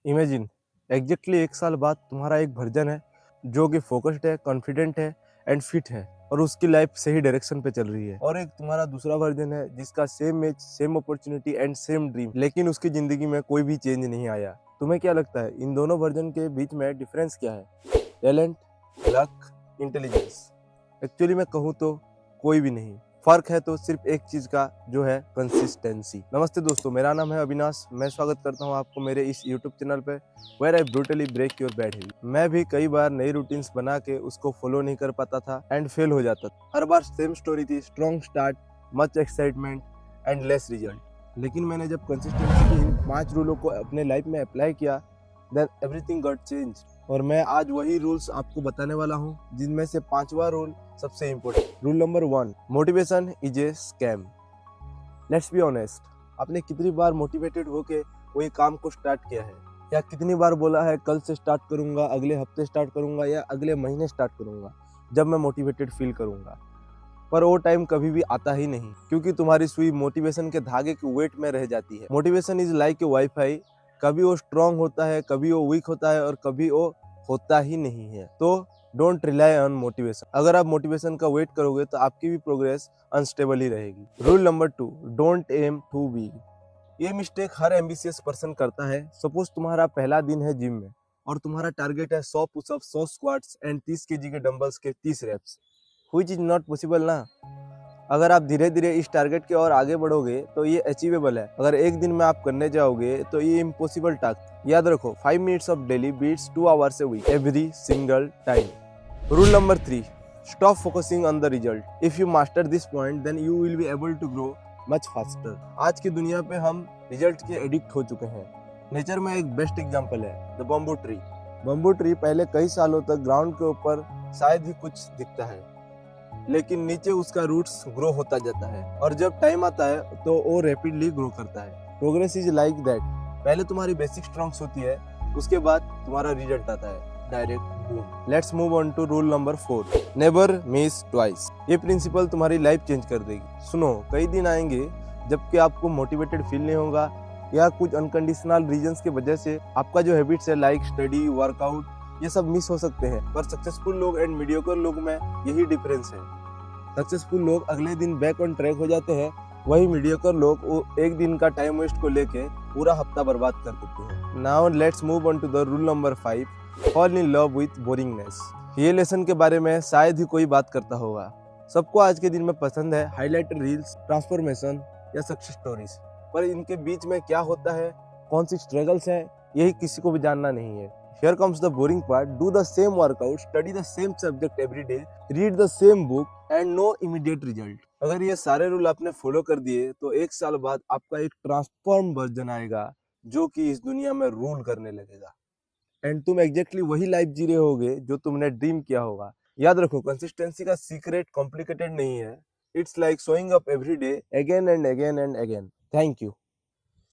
Imagine exactly एक साल बाद तुम्हारा एक वर्जन है जो कि फोकस्ड है, कॉन्फिडेंट है एंड फिट है और उसकी लाइफ सही डायरेक्शन पे चल रही है, और एक तुम्हारा दूसरा वर्जन है जिसका same age, same opportunity and same dream, लेकिन उसकी जिंदगी में कोई भी चेंज नहीं आया। तुम्हें क्या लगता है इन दोनों वर्जन के बीच में डिफरेंस क्या है? Talent, luck, intelligence? एक्चुअली मैं कहूँ तो कोई भी नहीं। फर्क है तो सिर्फ एक चीज का, जो है कंसिस्टेंसी। नमस्ते दोस्तों, मेरा नाम है अविनाश। मैं स्वागत करता हूं आपको मेरे इस यूट्यूब चैनल पे, where I brutally break your bad habit. मैं भी कई बार नई रूटीन्स बना के उसको फॉलो नहीं कर पाता था एंड फेल हो जाता था। हर बार सेम स्टोरी थी, strong start, much excitement and less result. लेकिन मैंने जब कंसिस्टेंसी की इन 5 रूलों को अपने लाइफ में अप्लाई किया, देन एवरीथिंग गॉट चेंज। और मैं आज वही रूल्स आपको बताने वाला हूँ, जिनमें से 5वां रूल सबसे important. Rule number 1, motivation is a scam. Let's be honest, आपने कितनी बार मोटिवेटेड होके कोई काम को स्टार्ट किया है, या कितनी बार बोला है कल से स्टार्ट करूंगा, अगले हफ्ते स्टार्ट करूंगा या अगले महीने स्टार्ट करूंगा जब मैं मोटिवेटेड फील करूंगा। पर वो टाइम कभी भी आता ही नहीं, क्योंकि तुम्हारी सुई मोटिवेशन के धागे के वेट में रह जाती है। Motivation is like a wifi, कभी वो स्ट्रांग होता है, कभी वो वीक होता है और कभी वो होता ही नहीं है। तो डोंट रिलाई ऑन मोटिवेशन। अगर आप मोटिवेशन का वेट करोगे तो आपकी भी प्रोग्रेस अनस्टेबल ही रहेगी। Rule number 2, don't aim too big. ये मिस्टेक हर एम्बिशियस पर्सन करता है। सपोज तुम्हारा पहला दिन है जिम में और तुम्हारा टारगेट है 100 पुशअप्स, 100 स्क्वाट्स एंड 30 केजी के डंबल्स के 30 reps, which is not possible ना। अगर आप धीरे धीरे इस टारगेट की ओर आगे बढ़ोगे तो ये अचीवेबल है। अगर एक दिन में आप करने जाओगे तो ये इम्पॉसिबल टास्क। याद रखो, 5 minutes of daily beats 2 hours a week every single time. Rule number 3, stop focusing on the result. If you master this point then you will be able to grow much faster. आज की दुनिया पे हम result के addict हो चुके हैं। Nature में एक बेस्ट एग्जांपल है the bamboo tree. Bamboo tree पहले कई सालों तक ग्राउंड के ऊपर शायद ही कुछ दिखता है, लेकिन नीचे उसका रूट्स ग्रो होता जाता है और जब टाइम आता है तो वो रैपिडली ग्रो करता है। Progress is like that. पहले तुम्हारी बेसिक स्ट्रॉन्ग्स होती है, उसके बाद तुम्हारा रिजल्ट आता है, direct boom. Let's move on to rule number 4, never miss twice. ये प्रिंसिपल तुम्हारी लाइफ चेंज कर देगी। सुनो, कई दिन आएंगे जबकि आपको मोटिवेटेड फील नहीं होगा, या कुछ अनकंडीशनल रीजंस की वजह से आपका जो हैबिट्स है लाइक स्टडी, वर्कआउट, ये सब मिस हो सकते हैं। पर सक्सेसफुल लोग एंड मीडियोकर लोग में यही डिफरेंस है। सक्सेसफुल लोग अगले दिन बैक ऑन ट्रैक हो जाते हैं, वही मीडियोकर लोग वो एक दिन का टाइम वेस्ट को लेके पूरा हफ्ता बर्बाद कर देते हैं। Now let's move on to the rule number 5, fall in love with boringness. ये लेसन के बारे में शायद ही कोई बात करता होगा। सबको आज के दिन में पसंद है हाईलाइटेड रील्स, ट्रांसफॉर्मेशन या सक्सेस स्टोरीज, पर इनके बीच में क्या होता है, कौन सी स्ट्रगल्स हैं, यही किसी को भी जानना नहीं है। Here comes the boring part. Do the same workout, study the same subject every day, read the same book and no immediate result. अगर ये सारे रूल आपने फॉलो कर दिए तो एक साल बाद आपका एक ट्रांसफॉर्म वर्जन आएगा जो कि इस दुनिया में रूल करने लगेगा, एंड तुम एग्जैक्टली वही लाइफ जी रहे होगे जो तुमने ड्रीम किया होगा। याद रखो, कंसिस्टेंसी का सीक्रेट कॉम्प्लिकेटेड नहीं है। It's like showing up every day again and again and again. Thank you.